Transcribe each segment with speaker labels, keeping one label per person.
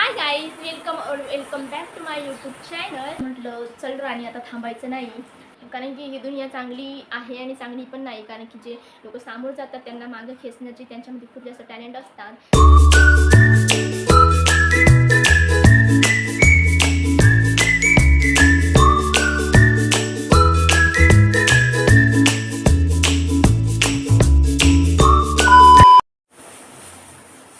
Speaker 1: High guys, welcome back to my YouTube channel. म्हटलं चल राणी आता थांबायचं नाही, कारण की ही दुनिया चांगली आहे आणि चांगली पण नाही. कारण की जे लोक सामोर जातात त्यांना मागं खेचण्याचे त्यांच्यामध्ये खूप जास्त टॅलेंट असतात.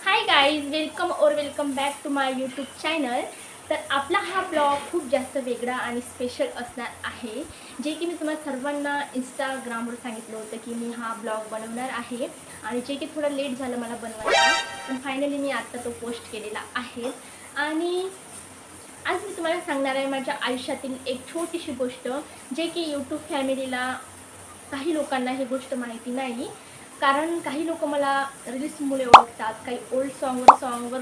Speaker 1: Hi guys, welcome back to my YouTube channel. तर आपला हा ब्लॉग खूप जास्त वेगळा आणि स्पेशल असणार आहे, जे की मी तुम्हाला सर्वांना इंस्टाग्रामवर सांगितलं होतं की मी हा ब्लॉग बनवणार आहे. आणि जे की थोडं लेट झालं मला बनवायला, पण फायनली मी आत्ता तो पोस्ट केलेला आहे. आणि आज मी तुम्हाला सांगणार आहे माझ्या आयुष्यातील एक छोटीशी गोष्ट, जे की यूट्यूब फॅमिलीला काही लोकांना ही गोष्ट माहिती नाही. कारण काही लोक मला रील्समुळे ओळखतात, काही ओल्ड सॉन्गवर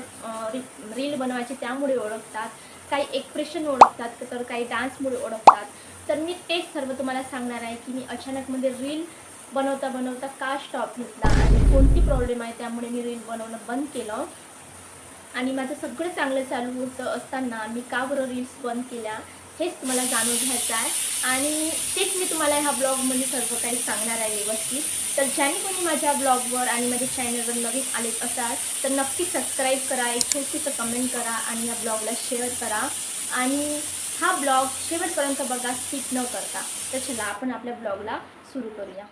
Speaker 1: रील बनवायचे त्यामुळे ओळखतात, काही एक्सप्रेशन ओळखतात, तर काही डान्समुळे ओळखतात. तर मी तेच सर्व तुम्हाला सांगणार आहे की मी अचानकमध्ये रील बनवता बनवता का स्टॉप घेतला आणि कोणती प्रॉब्लेम आहे त्यामुळे मी रील बनवणं बंद केलं. आणि माझं सगळं चांगलं चालू होतं असताना मी का बरं रील्स बंद केल्या, हेच तुम्हाला जाणून घ्यायचं आहे. आणि तेच मी तुम्हाला ह्या ब्लॉगमध्ये सर्व काही सांगणार आहे व्यवस्थित. तर ज्याने कोणी माझ्या ब्लॉगवर आणि माझ्या चॅनलवर नवीन आले असाल तर नक्की सबस्क्राईब करा, एक छोटीसं कमेंट करा आणि या ब्लॉगला शेअर करा. आणि हा ब्लॉग शेवटपर्यंत बघा, स्किप न करता. तर चला आपण आपल्या ब्लॉगला सुरू करूया.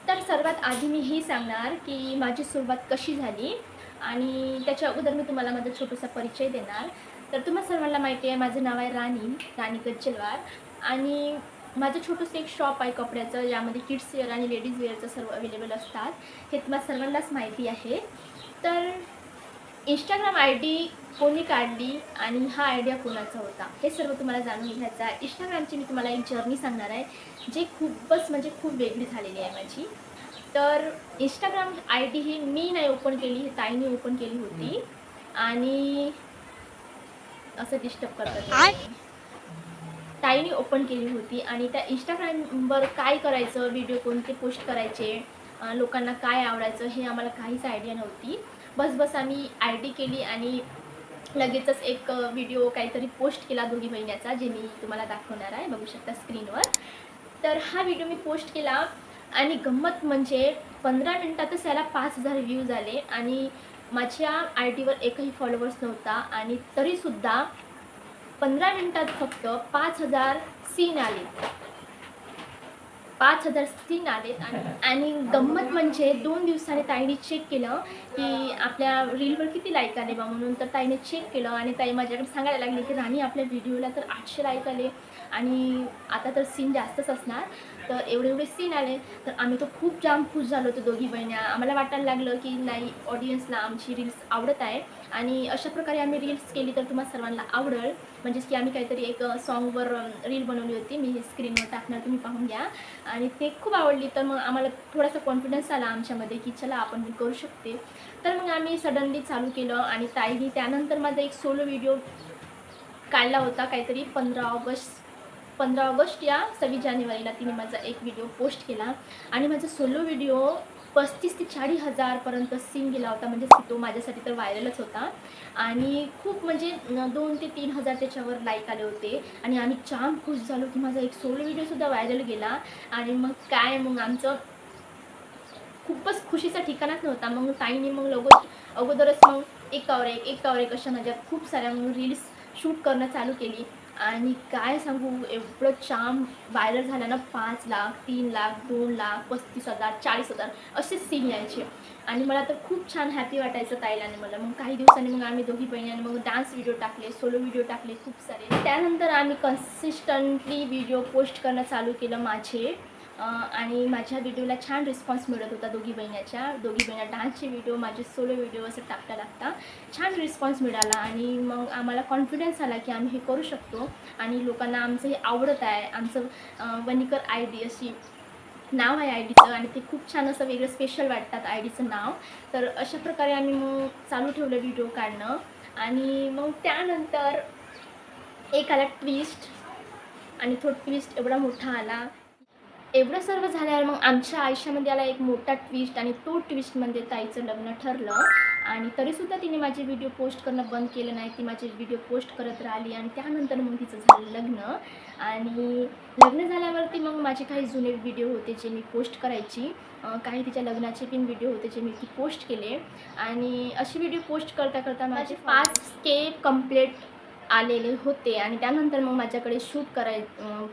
Speaker 1: तर सर्वात आधी मी ही सांगणार की माझी सुरुवात कशी झाली, आणि त्याच्या अगोदर मी तुम्हाला माझा छोटासा परिचय देणार. तर तुम्हा सर्वांना माहिती आहे माझं नाव आहे राणी गज्जलवार. आणि माझं छोटंसं एक शॉप आहे कपड्याचं, ज्यामध्ये किड्स वेअर आणि लेडीज वेअरचं सर्व अवेलेबल असतात. हे तुम्हाला सर्वांनाच माहिती आहे. तर इंस्टाग्राम आय डी कोणी काढली आणि हा आयडिया कोणाचा होता हे सर्व तुम्हाला जाणून घ्यायचं आहे. इंस्टाग्रामची मी तुम्हाला एक जर्नी सांगणार आहे, जे खूपच म्हणजे खूप वेगळी झालेली आहे माझी. तर इंस्टाग्राम आय डी ही मी नाही ओपन केली, ही ताईने ओपन केली होती. आणि असं डिस्टर्ब करतात, ताईने ओपन केली होती. आणि त्या इंस्टाग्रामवर काय करायचं, व्हिडिओ कोणते पोस्ट करायचे, लोकांना काय आवडायचं हे आम्हाला काहीच आयडिया नव्हती. बस आम्ही आय डी केली आणि लगेचच एक व्हिडिओ काहीतरी पोस्ट केला दोघी बहिण्याचा, जे मी तुम्हाला दाखवणार आहे, बघू शकता स्क्रीनवर. तर हा व्हिडिओ मी पोस्ट केला आणि गंमत म्हणजे 15 मिनिटातच याला 5,000 व्ह्यूज आले. आणि माझ्या आय डीवर एकही फॉलोअर्स नव्हता, आणि तरीसुद्धा 15 मिनिटात फक्त 5,000 सीन आले, 5,000 सीन आलेत. आणि गंमत म्हणजे 2 दिवसांनी ताईने चेक केलं की आपल्या रीलवर किती लाईक आले बा म्हणून. तर ताईने चेक केलं आणि ताई माझ्याकडे सांगायला लागली की राणी, आपल्या व्हिडिओला तर 800 लाईक आले आणि आता तर सीन जास्तच असणार. तर एवढे सीन आले. तर आम्ही तो खूप जाम खुश झालो होतो दोघी बहिण्या. आम्हाला वाटायला लागलं की नाही, ऑडियन्सला आमची रील्स आवडत आहे आणि अशा प्रकारे आम्ही रील्स केली तर तुम्हाला सर्वांना आवडेल. म्हणजेच की आम्ही काहीतरी एक सॉन्गवर रील बनवली होती, मी हे स्क्रीनवर टाकणार, तुम्ही पाहून घ्या. आणि ते खूप आवडली. तर मग आम्हाला थोडासा कॉन्फिडन्स आला आमच्यामध्ये की चला आपण हे करू शकते. तर मग आम्ही सडनली चालू केलं. आणि ताईने त्यानंतर माझा एक सोलो व्हिडिओ काढला होता, काहीतरी 15 ऑगस्ट या 26 जानेवारीला तिने माझा एक व्हिडिओ पोस्ट केला. आणि माझा सोलो व्हिडिओ 35 ते 40 हजारपर्यंत सीन गेला होता. म्हणजे तो माझ्यासाठी तर व्हायरलच होता. आणि खूप म्हणजे 2 ते 3 हजार त्याच्यावर लाईक आले होते. आणि आम्ही जाम खुश झालो की माझा एक सोलो व्हिडिओसुद्धा व्हायरल गेला. आणि मग काय, मग आमचं खूपच खुशीचा ठिकाणच नव्हता. मग ताईने मग अगोदरच मग एकावर एक अशा माझ्या खूप साऱ्या मग रील्स शूट करणं चालू केली. आणि काय सांगू, एवढं छान व्हायरल झालं ना, 5 लाख, 3 लाख, 2 लाख, 35,000, 40,000 असेच सीन यायचे. आणि मला तर खूप छान हॅपी वाटायचं ताईला आणि मला. मग काही दिवसांनी मग आम्ही दोघी बहिणींनी मग डान्स व्हिडिओ टाकले, सोलो व्हिडिओ टाकले खूप सारे. त्यानंतर आम्ही कन्सिस्टंटली व्हिडिओ पोस्ट करणं चालू केलं माझे. आणि माझ्या व्हिडिओला छान रिस्पॉन्स मिळत होता. दोघी बहिण्या डान्सचे व्हिडिओ, माझे सोलो व्हिडिओ असं टाकता छान रिस्पॉन्स मिळाला. आणि मग आम्हाला कॉन्फिडन्स आला की आम्ही हे करू शकतो आणि लोकांना आमचं हे आवडत आहे. आमचं वनिकर आय डी अशी नाव आहे आय डीचं, आणि ते खूप छान असं वेगळं स्पेशल वाटतात आय डीचं नाव. तर अशा प्रकारे आम्ही मग चालू ठेवलं व्हिडिओ काढणं. आणि मग त्यानंतर एक आला ट्विस्ट, आणि तो ट्विस्ट एवढा मोठा आला. एवढं सर्व झाल्यावर मग आमच्या आयुष्यामध्ये आला एक मोठा ट्विस्ट, आणि तो ट्विस्ट म्हणजे ताईचं लग्न ठरलं. आणि तरीसुद्धा तिने माझे व्हिडिओ पोस्ट करणं बंद केलं नाही. ती माझे व्हिडिओ पोस्ट करत राहिली आणि त्यानंतर मग तिचं झालं लग्न. आणि लग्न झाल्यावरती मग माझे काही जुने व्हिडिओ होते जे मी पोस्ट करायची. काही तिच्या लग्नाचे पण व्हिडिओ होते जे मी ती पोस्ट केले. आणि असे व्हिडिओ पोस्ट करता करता माझे 5K कंप्लीट आलेले होते. आणि त्यानंतर मग माझ्याकडे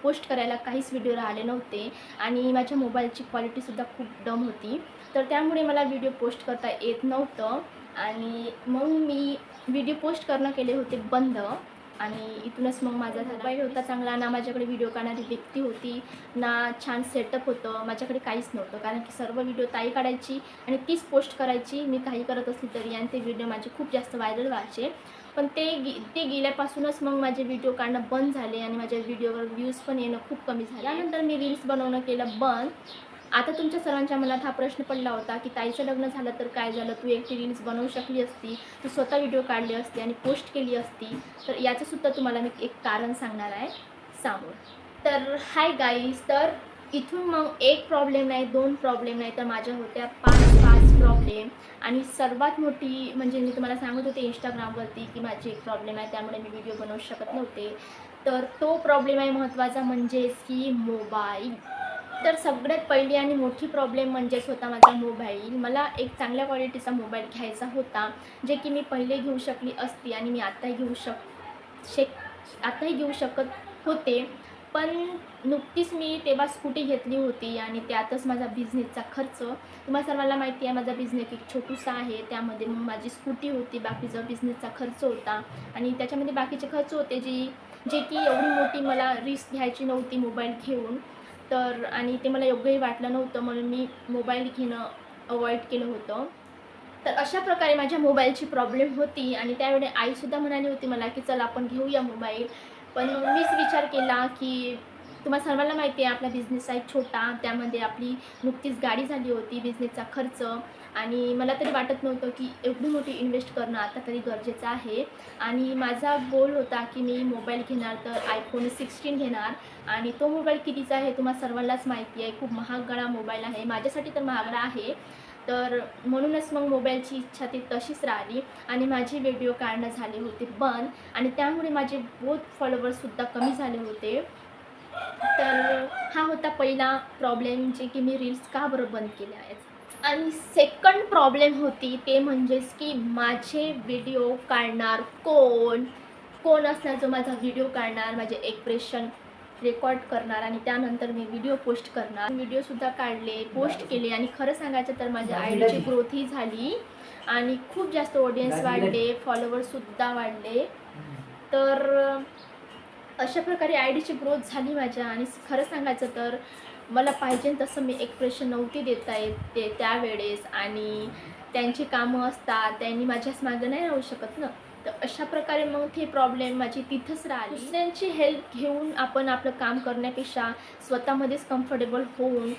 Speaker 1: पोस्ट करायला काहीच व्हिडिओ राहिले नव्हते. आणि माझ्या मोबाईलची क्वालिटीसुद्धा खूप डम होती. तर त्यामुळे मला व्हिडिओ पोस्ट करता येत नव्हतं. आणि मग मी व्हिडिओ पोस्ट करणं केले होते बंद. आणि इथूनच मग माझा मोबाईल होता चांगला ना, माझ्याकडे व्हिडिओ काढणारी व्यक्ती होती ना, छान सेटअप होतं, माझ्याकडे काहीच नव्हतं. कारण की सर्व व्हिडिओ ताई काढायची आणि तीच पोस्ट करायची मी काही करत असली तरी. आणि ते व्हिडिओ माझे खूप जास्त व्हायरल व्हायचे. पण ते गेल्यापासूनच मग माझे व्हिडिओ काढणं बंद झाले आणि माझ्या व्हिडिओवर व्ह्यूज पण येणं खूप कमी झाले. त्यानंतर मी रील्स बनवणं केलं बंद. आता तुमच्या सर्वांच्या मनात हा प्रश्न पडला होता की ताईचं लग्न झालं तर काय झालं, तू एकटी रील्स बनवू शकली असती, तू स्वतः व्हिडिओ काढले असते आणि पोस्ट केली असती. तर याचंसुद्धा तुम्हाला मी एक कारण सांगणार आहे समोर. तर हाय गाईज, तर इथून मग एक प्रॉब्लेम नाही, 2 प्रॉब्लेम नाही, तर माझ्या होत्या 5 प्रॉब्लेम. आणि सर्वात मोठी म्हणजे मी तुम्हाला सांगत होते इंस्टाग्रामवरती की माझी एक प्रॉब्लेम आहे, त्यामुळे मी व्हिडिओ बनवू शकत नव्हते. तर तो प्रॉब्लेम आहे महत्त्वाचा, म्हणजेच की मोबाईल. तर सगळ्यात पहिली आणि मोठी प्रॉब्लेम म्हणजेच होता माझा मोबाईल. मला एक चांगल्या क्वालिटीचा मोबाईल घ्यायचा होता, जे की मी पहिले घेऊ शकली असती आणि मी आत्ताही घेऊ शकत होते. पण नुकतीच मी तेव्हा स्कूटी घेतली होती आणि त्यातच माझा बिझनेसचा खर्च, तुम्हा सर्वांना माहिती आहे माझा बिझनेस एक छोटूसा आहे. त्यामध्ये मग माझी स्कूटी होती, बाकीचा बिझनेसचा खर्च होता आणि त्याच्यामध्ये बाकीचे खर्च होते जे की एवढी मोठी मला रिस्क घ्यायची नव्हती मोबाईल घेऊन. तर आणि ते मला योग्यही वाटलं नव्हतं, म्हणून मी मोबाईल घेणं अवॉइड केलं होतं. तर अशा प्रकारे माझ्या मोबाईलची प्रॉब्लेम होती. आणि त्यावेळी आईसुद्धा म्हणाली होती मला की चल आपण घेऊया मोबाईल. पण मीच विचार केला की तुम्हा सर्वांना माहिती आहे आपला बिझनेस आहे छोटा, त्यामध्ये आपली नुकतीच गाडी झाली होती, बिझनेसचा खर्च. आणि मला तरी वाटत नव्हतं की एवढी मोठी इन्व्हेस्ट करणं आता तरी गरजेचं आहे. आणि माझा गोल होता की मी मोबाईल घेणार तर iPhone 16 घेणार. आणि तो मोबाईल कितीचा आहे तुम्हा सर्वांनाच माहिती आहे, खूप महागडा मोबाईल आहे, माझ्यासाठी तर महागडा आहे. तर म्हणूनच मग मोबाईलची इच्छा ती तशीच राहिली आणि माझे व्हिडिओ काढणं झाले होते बंद. आणि त्यामुळे माझे फॉलोवर्ससुद्धा कमी झाले होते. तर हा होता पहिला प्रॉब्लेम, जे की मी रील्स का बरं बंद केल्या आहेत. आणि सेकंड प्रॉब्लेम होती ते म्हणजेच की माझे व्हिडिओ काढणार कोण असणार जो माझा व्हिडिओ काढणार, माझे एक्सप्रेशन रेकॉर्ड करणार आणि त्यानंतर मी व्हिडिओ पोस्ट करणार. व्हिडिओसुद्धा काढले, पोस्ट केले आणि खरं सांगायचं तर माझ्या आयडीची ग्रोथही झाली आणि खूप जास्त ऑडियन्स वाढले, फॉलोवर्ससुद्धा वाढले. तर अशा प्रकारे आयडीची ग्रोथ झाली माझ्या. आणि खरं सांगायचं तर मला पाहिजे तसं मी एक्सप्रेशन नव्हती देता येत ते त्यावेळेस. आणि त्यांची कामं असतात, त्यांनी माझ्याच मागं नाही राहू शकत ना. तर अशा प्रकारे मग ते प्रॉब्लेम माझी तिथंच राहिली. दुसऱ्यांची हेल्प घेऊन आपण आपलं काम करण्यापेक्षा स्वतःमध्येच कम्फर्टेबल होऊन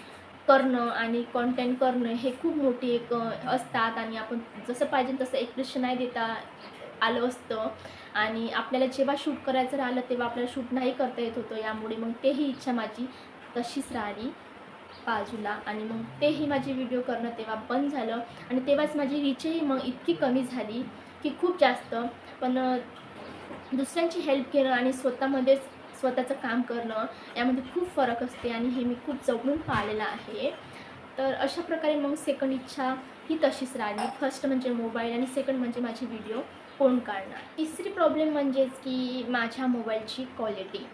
Speaker 1: करणं आणि कॉन्टेंट करणं हे खूप मोठी एक असतात. आणि आपण जसं पाहिजे तसं एक्सप्रेशन नाही देता आलं असतं. आणि आपल्याला जेव्हा शूट करायचं राहिलं तेव्हा आपल्याला शूट नाही करता येत होतं. यामुळे मग तेही इच्छा माझी तशीच राहिली बाजूला. आणि मग तेही माझे व्हिडिओ करणं तेव्हा बंद झालं. आणि तेव्हाच माझी रीचही मग इतकी कमी झाली की खूप जास्त. पण दुसऱ्यांची हेल्प घेणं आणि स्वतःचं काम करणं यामध्ये खूप फरक असते आणि हे मी खूप जवळून पाहिलेलं आहे. तर अशा प्रकारे मग सेकंड इच्छा ही तशीच राहिली. फर्स्ट म्हणजे मोबाईल आणि सेकंड म्हणजे माझे व्हिडिओ कोण काढणार. तिसरी प्रॉब्लेम म्हणजेच की माझ्या मोबाईलची क्वालिटी.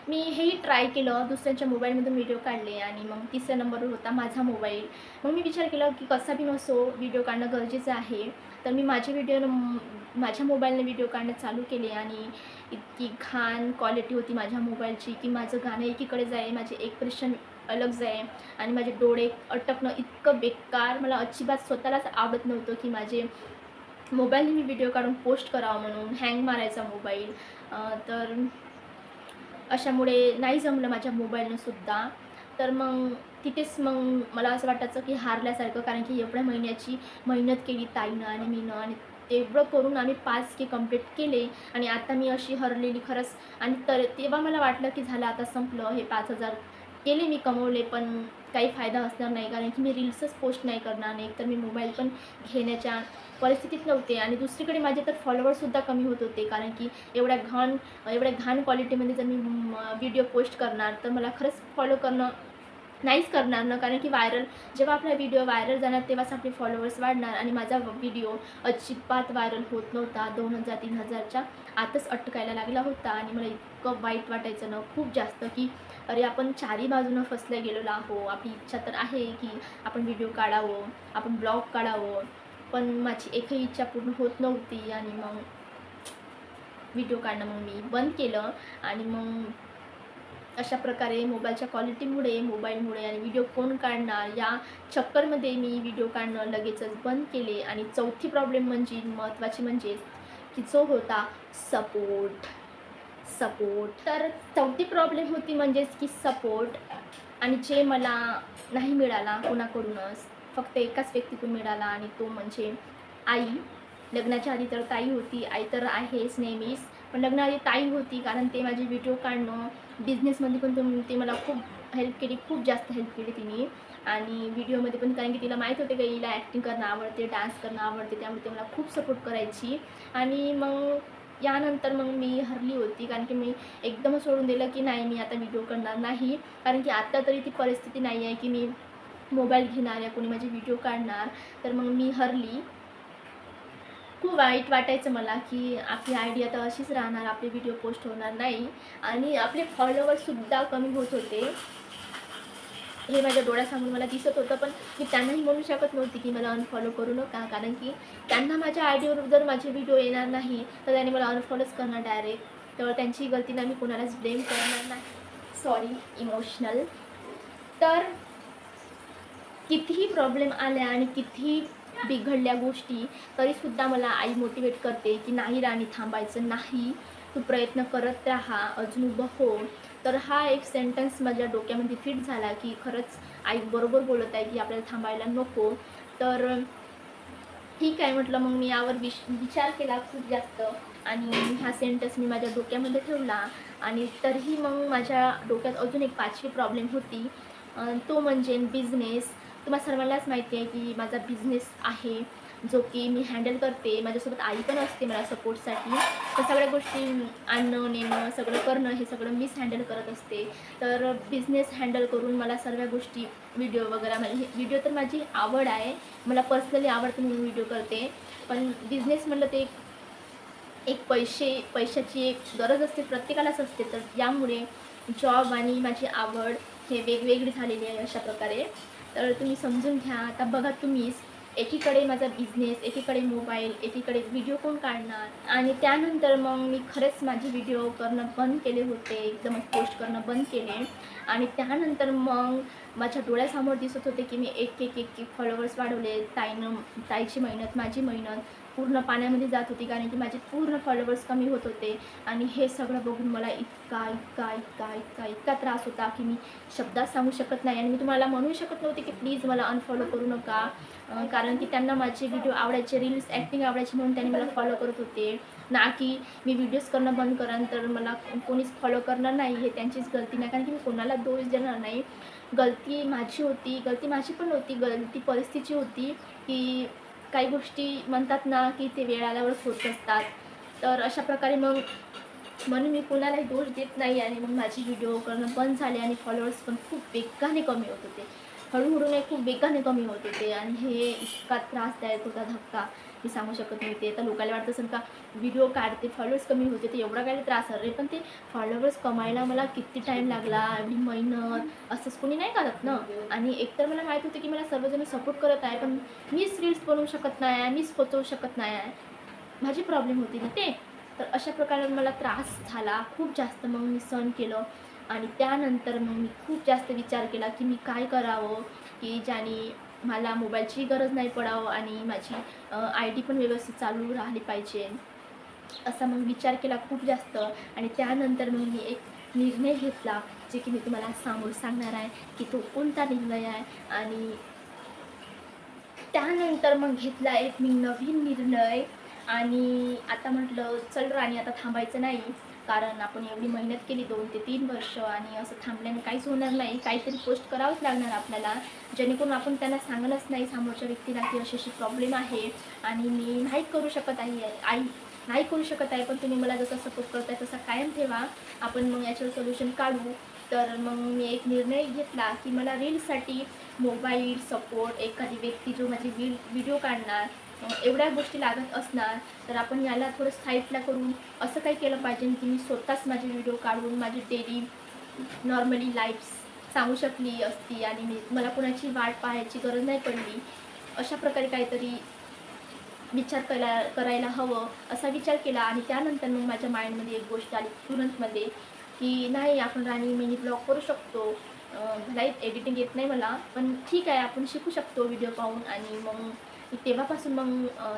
Speaker 1: मी हेही ट्राय केलं, दुसऱ्यांच्या मोबाईलमधून व्हिडिओ काढले आणि मग तिसऱ्या नंबरवर होता माझा मोबाईल. मग मी विचार केला की कसा बी नसो व्हिडिओ काढणं गरजेचं आहे. तर मी माझ्या मोबाईलने व्हिडिओ काढणं चालू केले. आणि इतकी घाण क्वालिटी होती माझ्या मोबाईलची की माझं गाणं एकीकडे जाई, माझे एक्सप्रेशन अलग जाई आणि माझे डोळे अटकणं इतकं बेकार. मला अजिबात स्वतःलाच आवडत नव्हतं की माझे मोबाईलने मी व्हिडिओ काढून पोस्ट करावं म्हणून. हँग मारायचा मोबाईल. तर अशामुळे नाही जमलं माझ्या मोबाईलनंसुद्धा. तर मग तिथेच मग मला असं वाटायचं की हारल्यासारखं, कारण की एवढ्या महिन्याची मेहनत केली ताईनं आणि मीनं आणि तेवढं करून आम्ही 5K कंप्लीट केले आणि आता मी अशी हरलेली खरंच. आणि तेव्हा मला वाटलं की झालं आता संपलं, हे 5,000 केले, मी कमवले, पण काही फायदा असणार नाही, कारण की मी रील्सच पोस्ट नाही करणार नाही. एकतर मी मोबाईल पण घेण्याच्या परिस्थितीत नव्हते आणि दुसरीकडे माझे तर फॉलोअर्ससुद्धा कमी होत होते, कारण की एवढ्या घाण क्वालिटीमध्ये जर मी व्हिडिओ पोस्ट करणार तर मला खरंच फॉलो करणं नाहीच करणार ना, कारण की जेव्हा आपला व्हिडिओ व्हायरल जाणार तेव्हाच आपले फॉलोअर्स वाढणार आणि माझा व्हिडिओ अजिबात व्हायरल होत नव्हता. 2000-3000च्या आतच अटकायला लागला होता आणि मला इतकं वाईट वाटायचं ना खूप जास्त, की अरे आपण चारही बाजूनं फसले गेलेलो आहो. आपली इच्छा तर आहे की आपण व्हिडिओ काढावं, आपण ब्लॉग काढावं, पण माझी एकही इच्छा पूर्ण होत नव्हती आणि मग व्हिडिओ काढणं मी बंद केलं आणि मग अशा प्रकारे मोबाईलच्या क्वालिटीमुळे, मोबाईलमुळे आणि व्हिडिओ कोण काढणार या चक्करमध्ये मी व्हिडिओ काढणं लगेचच बंद केले. आणि चौथी प्रॉब्लेम म्हणजे महत्त्वाची म्हणजे की जो होता सपोर्ट. तर चौथी प्रॉब्लेम होती म्हणजेच की सपोर्ट, आणि जे मला नाही मिळाला कोणाकडूनच, फक्त एकाच व्यक्तीतून मिळाला आणि तो म्हणजे आई. लग्नाच्या आधी तर ताई होती, आई तर आहेच नेहमीच, पण लग्नाआधी ताई होती, कारण ते माझे व्हिडिओ काढणं, बिझनेसमध्ये पण ते मला खूप हेल्प केली, खूप जास्त हेल्प केली तिने. आणि व्हिडिओमध्ये पण, कारण की तिला माहीत होते की हिला ॲक्टिंग करणं आवडते, डान्स करणं आवडते, त्यामुळे ते मला खूप सपोर्ट करायची. आणि मग यानंतर मग मी हरली होती, कारण की मी एकदमच सोडून दिलं की नाही, मी आता व्हिडिओ करणार नाही, कारण की आत्ता तरी ती परिस्थिती नाही आहे की मी मोबाईल घेणार या कोणी माझे व्हिडिओ काढणार. तर मग मी हरली. खूप वाईट वाटायचं मला की आपली आयडिया तर अशीच राहणार, आपले व्हिडिओ पोस्ट होणार नाही आणि आपले फॉलोअर्ससुद्धा कमी होत होते. हे माझ्या डोळ्यासमोर मला दिसत होतं, पण मी त्यांनाही म्हणू शकत नव्हती की मला अनफॉलो करू नका, कारण की त्यांना माझ्या आयडीवर जर माझे व्हिडिओ येणार नाही तर त्यांनी मला अनफॉलोच करणार डायरेक्ट. तर त्यांची गलती नाही, मी कोणालाच ब्लेम करणार नाही. Sorry, emotional. तर कितीही प्रॉब्लेम आल्या आणि कितीही बिघडल्या गोष्टी, तरीसुद्धा मला आई मोटिवेट करते की नाही राणी, थांबायचं नाही, तू प्रयत्न करत राहा, अजून उभं हो. तर हा एक सेंटेन्स माझ्या डोक्यामध्ये फिट झाला की खरंच आई बरोबर बोलत आहे की आपल्याला थांबायला नको. तर ठीक आहे म्हटलं, मग मी यावर विचार केला खूप जास्त आणि हा सेंटेन्स मी माझ्या डोक्यामध्ये ठेवला. आणि तरीही मग माझ्या डोक्यात अजून एक 5वी प्रॉब्लेम होती, तो म्हणजे बिझनेस. तुम्हा सर्वांनाच माहिती आहे की माझा बिझनेस आहे, जो की मी हँडल करते. माझ्यासोबत आई पण असते मला सपोर्टसाठी. तर सगळ्या गोष्टी आणणं, नेणं, सगळं करणं हे सगळं मीच हँडल करत असते. तर बिझनेस हँडल करून मला सर्व गोष्टी, व्हिडिओ वगैरे, म्हणजे व्हिडिओ तर माझी आवड आहे, मला पर्सनली आवडते म्हणून व्हिडिओ करते. पण बिझनेस म्हटलं ते एक पैशाची एक गरज असते, प्रत्येकालाच असते. तर यामुळे जॉब आणि माझी आवड हे वेगवेगळी झालेली आहे अशा प्रकारे. तर तुम्ही समजून घ्या. आता बघा तुम्हीच, एकीकडे माझा बिझनेस, एकीकडे मोबाईल, एकीकडे व्हिडिओ कोण काढणार. आणि त्यानंतर मग मी खरेच माझे व्हिडिओ करणं बंद केले होते, एकदमच पोस्ट करणं बंद केले. आणि त्यानंतर मग माझ्या डोळ्यासमोर दिसत होते की मी एक फॉलोअर्स वाढवले. ताईची मेहनत, माझी मेहनत पूर्ण पाण्यामध्ये जात होती, कारण की माझे पूर्ण फॉलोअर्स कमी होत होते. आणि हे सगळं बघून मला इतका त्रास होता की मी शब्दात सांगू शकत नाही. आणि मी तुम्हाला म्हणू शकत नव्हते की प्लीज मला अनफॉलो करू नका, कारण की त्यांना माझे व्हिडिओ आवडायचे, रील्स ॲक्टिंग आवडायची, म्हणून त्यांनी मला फॉलो करत होते. ना की मी व्हिडिओज करणं बंद करान तर मला कोणीच फॉलो करणार नाही. हे त्यांचीच गलती नाही, कारण की मी कोणाला दोष देणार नाही. गलती माझी होती, गलती माझी पण नव्हती, गलती परिस्थितीची होती. की काही गोष्टी म्हणतात ना की ते वेळ आल्यावरच होत असतात. तर अशा प्रकारे मग म्हणून मी कोणालाही दोष देत नाही. आणि मग माझे व्हिडिओ करणं बंद झाले आणि फॉलोअर्स पण खूप वेगाने कमी होत होते, हळूहळू नाही, खूप वेगाने कमी होत होते. आणि हे इतका त्रासदायक होता धक्का, मी सांगू शकत नाही. ते आता लोकांना वाटत असेल का व्हिडिओ काढते, फॉलोअर्स कमी होते, ते एवढा काय त्रास आहे रे, पण ते फॉलोअर्स कमायला मला किती टाईम लागला, एवढी मेहनत असंच कोणी नाही करत ना. आणि एकतर मला माहीत होतं की मला सर्वजण सपोर्ट करत आहे, पण मीच रील्स बनवू शकत नाही आहे, मीच पोचवू शकत नाही आहे, माझी प्रॉब्लेम होती ना ते. तर अशा प्रकारे मला त्रास झाला खूप जास्त. मग मी सहन केलं आणि त्यानंतर मग मी खूप जास्त विचार केला की मी काय करावं की ज्याने मला मोबाईलची गरज नाही पडावं आणि माझी आय डी पण व्यवस्थित चालू राहिली पाहिजे. असा मग विचार केला खूप जास्त. आणि त्यानंतर मग मी एक निर्णय घेतला, जे की मी तुम्हाला समोर सांगणार आहे की तो कोणता निर्णय आहे. आणि त्यानंतर मग घेतला एक मी नवीन निर्णय, आणि आता म्हटलं चल राणी आता थांबायचं नाही, कारण आपण एवढी मेहनत केली 2 ते 3 वर्ष आणि असं थांबल्याने काहीच होणार नाही. काहीतरी पोस्ट करावंच लागणार आपल्याला, जेणेकरून आपण त्यांना सांगणंच नाही समोरच्या व्यक्तीला की अशी प्रॉब्लेम आहे आणि मी नाही करू शकत आई नाही करू शकत आहे, पण तुम्ही मला जसं सपोर्ट करताय तसा कायम ठेवा, आपण मग याच्यावर सोल्युशन काढू. तर मग मी एक निर्णय घेतला की मला रील्ससाठी मोबाईल सपोर्ट, एखादी व्यक्ती जो माझी व्हिडिओ काढणार, एवढ्या गोष्टी लागत असणार, तर आपण याला थोडं साईडला करून असं काही केलं पाहिजे की मी स्वतःच माझे व्हिडिओ काढून माझी डेली नॉर्मली लाईफ सांगू शकली असती आणि मला कोणाची वाट पाहायची गरज नाही पडली. अशा प्रकारे काहीतरी विचार करायला हवं असा विचार केला आणि त्यानंतर मग माझ्या माइंडमध्ये एक गोष्ट आली तुरंतमध्ये की नाही, आपण राणी मिनी ब्लॉग करू शकतो. भलाई एडिटिंग येत नाही मला, पण ठीक आहे, आपण शिकू शकतो व्हिडिओ पाहून. आणि मग मी तेव्हापासून मग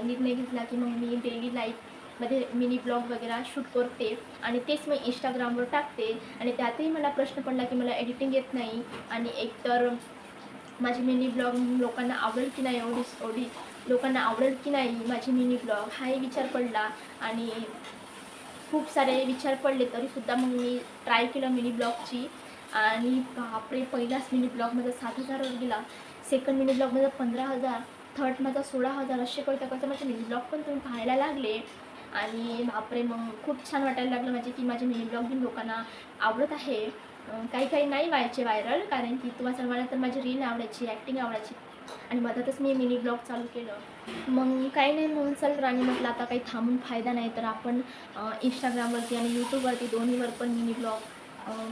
Speaker 1: निर्णय घेतला की मग मी डेली लाईफमध्ये मिनी ब्लॉग वगैरे शूट करते आणि तेच मी इंस्टाग्रामवर टाकते. आणि त्यातही मला प्रश्न पडला की मला एडिटिंग येत नाही आणि एकतर माझी मिनी ब्लॉग लोकांना आवडेल की नाही, एवढी लोकांना आवडेल की नाही माझी मिनी ब्लॉग, हाही विचार पडला. आणि खूप सारे विचार पडले तरीसुद्धा मग मी ट्राय केलं मिनी ब्लॉगची. आणि बापरे, पहिलाच मिनी ब्लॉग माझा 7,000वर गेला, सेकंड मिनी ब्लॉग माझा 15,000, थर्ड माझा 16,000, असे कसं माझे मिनी ब्लॉग पण तुम्ही पाहायला लागले. आणि बापरे, मग खूप छान वाटायला लागलं माझे की माझे मिनी ब्लॉग पण लोकांना आवडत आहे. काही काही नाही व्हायचे व्हायरल, कारण की तुम्हाला सर्वांना तर माझी रील आवडायची, ॲक्टिंग आवडायची आणि मधातच मी मिनी ब्लॉग चालू केलं. मग काही नाही, म्हणून चल राणी म्हटलं आता काही थांबून फायदा नाही, तर आपण इंस्टाग्रामवरती आणि यूट्यूबवरती दोन्हीवर पण मिनी ब्लॉग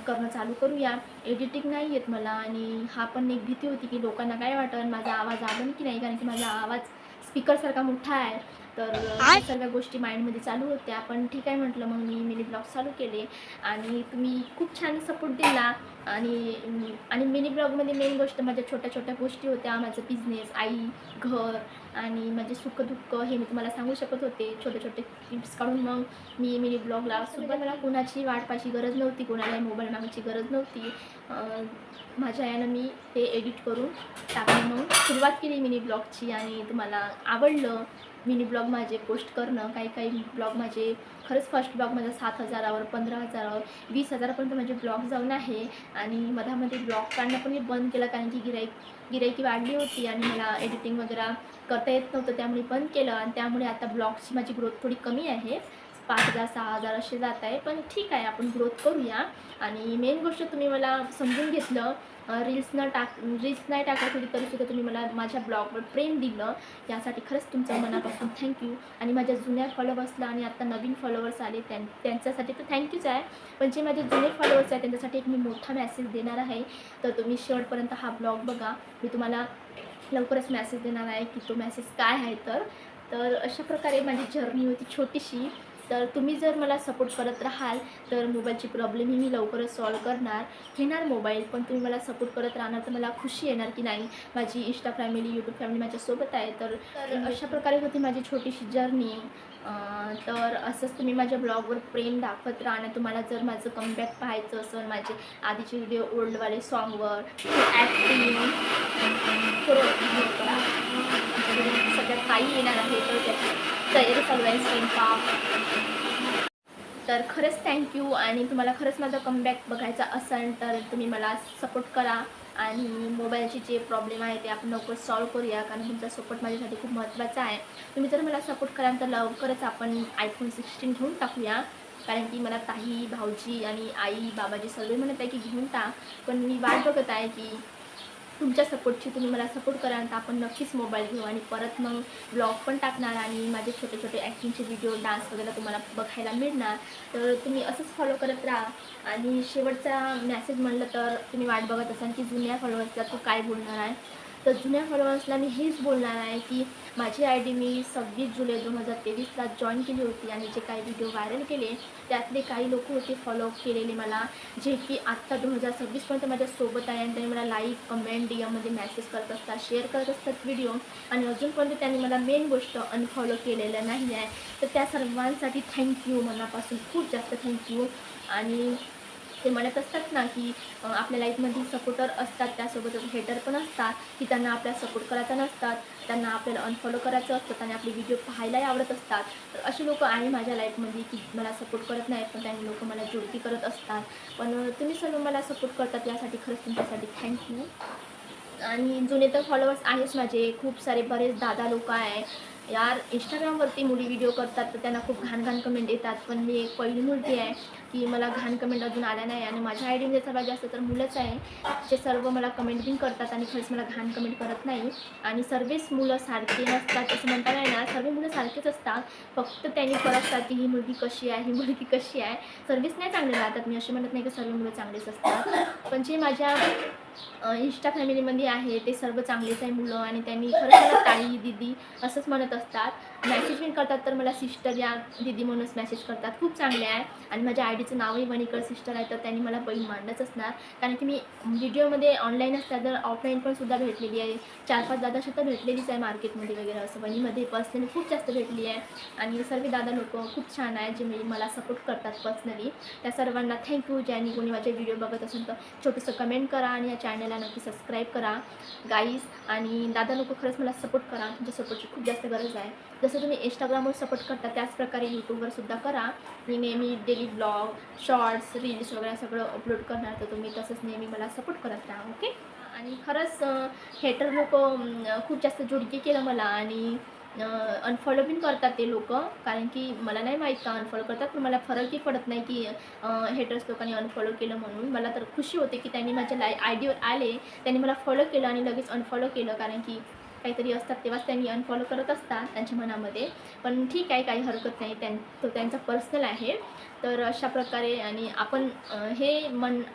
Speaker 1: करणं चालू करूया. एडिटिंग नाही येत मला आणि हा पण एक भीती होती की लोकांना काय वाटेल, माझा आवाज आवडेल की नाही, कारण की माझा आवाज स्पीकरसारखा मोठा आहे. तर ह्या सर्व गोष्टी माइंडमध्ये चालू होत्या. पण ठीक आहे म्हटलं, मग मी मिनी ब्लॉग चालू केले आणि तुम्ही खूप छान सपोर्ट दिला. आणि आणि मिनी ब्लॉगमध्ये मेन गोष्ट माझ्या छोट्या छोट्या गोष्टी होत्या, माझं बिझनेस, आई, घर आणि माझे सुखदुःख हे मी तुम्हाला सांगू शकत होते, छोटे छोटे टिप्स काढून. मग मी मिनी ब्लॉगला सुद्धा मला कोणाची वाट पाहायची गरज नव्हती, कोणालाही मोबाईल मागायची गरज नव्हती. माझ्या यानं मी ते एडिट करून टाकलं, मग सुरुवात केली मिनी ब्लॉगची. आणि तुम्हाला आवडलं मिनी ब्लॉग माझे पोस्ट करणं. काही काही ब्लॉग माझे खरंच, फर्स्ट ब्लॉग माझा 7,000वर, 15,000वर, 20,000पर्यंत माझे ब्लॉग जाऊन आहे. आणि मधामध्ये ब्लॉग काढणं पण मी बंद केलं, कारण की गिराईकी वाढली होती आणि मला एडिटिंग वगैरे करता येत नव्हतं, त्यामुळे बंद केलं. आणि त्यामुळे आता ब्लॉगची माझी ग्रोथ थोडी कमी आहे, 5,000 6,000 असे जात आहे. पण ठीक आहे, आपण ग्रोथ करूया. आणि मेन गोष्ट तुम्ही मला समजून घेतलं, रील्स नाही टाकत होती तरीसुद्धा तुम्ही मला माझ्या ब्लॉगवर प्रेम दिलं, यासाठी खरंच तुमचं मनापासून थँक्यू. आणि माझ्या जुन्या फॉलोवर्सला आणि आता नवीन फॉलोवर्स आले त्यांच्यासाठी तर थँक्यूच आहे, पण जे माझे जुने फॉलोवर्स आहेत त्यांच्यासाठी एक मी मोठा मेसेज देणार आहे. तर तुम्ही शेवटपर्यंत हा ब्लॉग बघा, मी तुम्हाला लवकरच मेसेज देणार आहे की तो मेसेज काय आहे. तर अशा प्रकारे माझी जर्नी होती छोटीशी. तर तुम्ही जर मला सपोर्ट करत राहाल तर मोबाईलची प्रॉब्लेमही मी लवकरच सॉल्व घेणार मोबाईल. पण तुम्ही मला सपोर्ट करत राहणार तर मला खुशी येणार की नाही, माझी इंस्टा फॅमिली, यूट्यूब फॅमिली माझ्यासोबत आहे. तर अशा प्रकारे होती माझी छोटीशी जर्नी. तर असंच तुम्ही माझ्या ब्लॉगवर प्रेम दाखवत राहणार. तुम्हाला जर माझं कमबॅक पाहायचं असेल, माझे आधीचे व्हिडिओ ओल्डवाले सॉन्गवर ॲक्टिंग सगळ्यात काही येणार आहे, तर त्याची तयारी चालू आहे, स्वयंपाक. तर खरंच थँक्यू. आणि तुम्हाला खरंच माझा कमबॅक बघायचा असेल तर तुम्ही मला सपोर्ट करा आणि मोबाईलचे जे प्रॉब्लेम आहे ते आपण लवकर सॉल्व करूया, कारण तुमचा सपोर्ट माझ्यासाठी खूप महत्त्वाचा आहे. तुम्ही जर मला सपोर्ट कराल तर लवकरच आपण iPhone 16 घेऊन टाकूया, कारण की मला ताई, भाऊजी आणि आई, बाबाजी सर्व म्हणत आहे की घेऊन टाक. पण मी वाट बघत आहे की तुमच्या सपोर्टची, तुम्ही मला सपोर्ट कराल तर आपण नक्कीच मोबाईल घेऊ आणि परत मग ब्लॉग पण टाकणार आणि माझे छोटे छोटे ॲक्टिंगचे व्हिडिओ, डान्स वगैरे तुम्हाला बघायला मिळणार. तर तुम्ही असंच फॉलो करत राहा. आणि शेवटचा मेसेज म्हणलं तर तुम्ही वाट बघत असाल की जुन्या फॉलोअर्सला तू काय बोलणार आहे. तर जुन्या फॉलोअर्सला मी हेच बोलणार आहे की माझी आय डी मी 26 जुलै 2023ला जॉईन केली होती आणि जे काही व्हिडिओ व्हायरल केले त्यातले काही लोक होते फॉलो केलेले मला, जे की आत्ता 2026पर्यंत माझ्यासोबत आहे. आणि त्यांनी मला लाईक, कमेंट, डीएममध्ये मेसेज करत असतात, शेअर करत असतात व्हिडिओ. आणि अजूनपर्यंत त्यांनी मला मेन गोष्ट अनफॉलो केलेलं नाही आहे. तर त्या सर्वांसाठी थँक्यू, मनापासून खूप जास्त थँक्यू. आणि ते म्हणत असतात ना की आपल्या लाईफमध्ये सपोर्टर असतात, त्यासोबतच हेटर पण असतात की त्यांना आपल्याला सपोर्ट करायचा नसतात, त्यांना आपल्याला अनफॉलो करायचं असतं आणि आपले व्हिडिओ पाहायलाही आवडत असतात. तर असे लोक आहे माझ्या लाईफमध्ये की मला सपोर्ट करत नाहीत, पण त्यांनी लोक मला जोडती करत असतात. पण तुम्ही सर्व मला सपोर्ट करतात, यासाठी खरंच तुमच्यासाठी थँक्यू. आणि जुने तर फॉलोअर्स आहेच माझे, खूप सारे बरेच दादा लोक आहे यार. इंस्टाग्रामवरती मुली व्हिडिओ करतात तर त्यांना खूप घाण घाण कमेंट येतात, पण मी एक पहिली मुलगी आहे की मला घाण कमेंट अजून आल्या नाही. आणि माझ्या आयडीमध्ये सर्वात जास्त तर मुलंच आहे, जे सर्व मला कमेंट बिन करतात आणि खरंच मला घाण कमेंट करत नाही. आणि सर्वच मुलं सारखे नसतात असं म्हणता नाही ना, सर्व मुलं सारखेच असतात, फक्त त्यांनी फरक असतात की ही मुलगी कशी आहे, ही मुलगी कशी आहे. सर्वच नाही चांगले राहतात, मी असे म्हणत नाही की सर्व मुलं चांगलेच असतात, पण जे माझ्या इंस्टा फॅमिलीमध्ये आहे ते सर्व चांगलेच आहे मुलं. आणि त्यांनी खरंच मला ताई, दीदी असंच म्हणत असतात. मॅसेज पण करतात तर मला सिस्टर या दीदी म्हणूनच मॅसेज करतात, खूप चांगले आहे. आणि माझ्या आयडीचं नावही वणीकर सिस्टर आहे, तर त्यांनी मला बहीण मानलंच असणार, कारण की मी व्हिडिओमध्ये ऑनलाईन असतात तर ऑफलाईन पण सुद्धा भेटलेली आहे. 4-5 दादाशी तर भेटलेलीच आहे मार्केटमध्ये वगैरे, असं वणीमध्ये पर्सनली खूप जास्त भेटली आहे. आणि सर्व दादा लोक खूप छान आहेत, जे मला सपोर्ट करतात पर्सनली. त्या सर्वांना थँक्यू. ज्यांनी कोणी माझे व्हिडिओ बघत असेल तर छोटंसं कमेंट करा आणि या चॅनलला नक्की सबस्क्राईब करा गाईज. आणि दादा लोक खरंच मला सपोर्ट करा, तुमच्या सपोर्टची खूप जास्त गरज आहे. जसं तुम्ही इंस्टाग्रामवर सपोर्ट करता त्याच प्रकारे यूट्यूबवर सुद्धा करा. मी नेहमी डेली ब्लॉग, शॉर्ट्स, रील्स वगैरे सगळं अपलोड करणार, तर तुम्ही तसंच नेहमी मला सपोर्ट करत राहा, ओके. आणि खरंच हेटर लोक खूप जास्त जोडकी केलं मला. आणि अनफॉलो पण करतात ते लोक, कारण की मला नाही माहीत का अनफॉलो करतात, पण मला फरकही पडत नाही की हेटर्स लोकांनी अनफॉलो केलं म्हणून. मला तर खुशी होते की त्यांनी माझ्या आयडीवर आले, त्यांनी मला फॉलो केलं आणि लगेच अनफॉलो केलं, कारण की काहीतरी असतात तेव्हाच त्यांनी अनफॉलो करत असतात त्यांच्या मनामध्ये. पण ठीक आहे, काही हरकत नाही, तो त्यांचा पर्सनल आहे. तर अशा प्रकारे. आणि आपण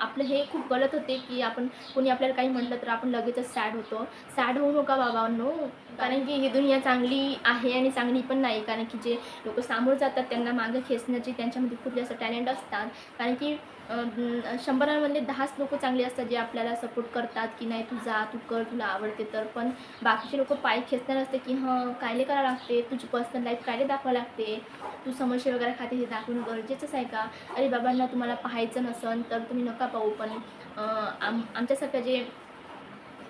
Speaker 1: आपलं हे खूप गलत होते की आपण कोणी आपल्याला काही म्हटलं तर आपण लगेचच सॅड होतो. सॅड होऊ नका बाबांनो, कारण की ही दुनिया चांगली आहे आणि चांगली पण नाही, कारण की जे लोक सामोरं जातात त्यांना मागं खेचण्याची त्यांच्यामध्ये खूप जास्त टॅलेंट असतात. कारण की 100मधले 10च लोक चांगले असतात, जे आपल्याला सपोर्ट करतात की नाही तू जा, तू कर, तुला आवडते तर. पण बाकीचे लोक पाय खेचणार असते की कायले करावं लागते, तुझी पर्सनल लाईफ कायले दाखवावं लागते, तू समस्या वगैरे खाते हे दाखवणं गरजेचंच आहे का. अरे बाबांना, तुम्हाला पाहायचं नसन तर तुम्ही नका पाहू, पण आमच्यासारखं जे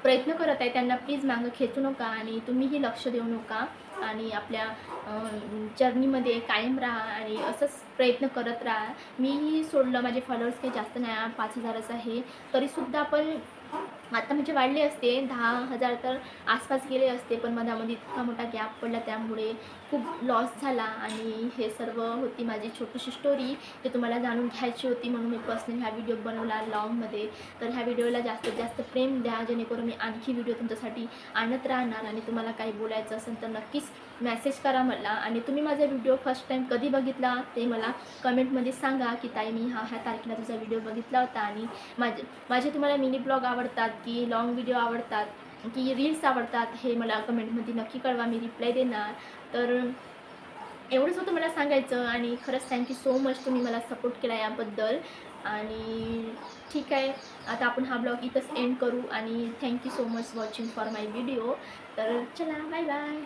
Speaker 1: प्रयत्न करत आहे त्यांना प्लीज मागं खेचू नका आणि तुम्हीही लक्ष देऊ नका. आणि आपल्या जर्नीमध्ये कायम राहा आणि असंच प्रयत्न करत राहा. मीही सोडलं, माझे फॉलोअर्स काही जास्त नाही, 5,000च आहे, तरीसुद्धा पण आता म्हणजे वाढले असते, 10,000 तर आसपास गेले असते, पण मधामध्ये इतका मोठा गॅप पडला त्यामुळे खूप लॉस झाला. आणि हे सर्व होती माझी छोटीशी स्टोरी, जे तुम्हाला जाणून घ्यायची होती, म्हणून मी पर्सनली हा व्हिडिओ बनवला लॉंगमध्ये. तर ह्या व्हिडिओला जास्तीत जास्त प्रेम द्या, जेणेकरून मी आणखी व्हिडिओ तुमच्यासाठी आणत राहणार. आणि तुम्हाला काही बोलायचं असेल तर नक्कीच मेसेज करा मला. आणि तुम्ही माझा व्हिडिओ फर्स्ट टाईम कधी बघितला ते मला कमेंटमध्ये सांगा की ताई मी ह्या तारखेला तुझा व्हिडिओ बघितला होता. आणि माझे तुम्हाला मिनी ब्लॉग आवडतात की लाँग व्हिडिओ आवडतात की रील्स आवडतात, हे मला कमेंटमध्ये नक्की कळवा, मी रिप्लाय देणार. तर एवढंच होतं मला सांगायचं. आणि खरंच थँक्यू सो मच, तुम्ही मला सपोर्ट केला याबद्दल. आणि ठीक आहे, आता आपण हा ब्लॉग इथंच एंड करू. आणि thank you so much watching for my video. तर चला, बाय बाय.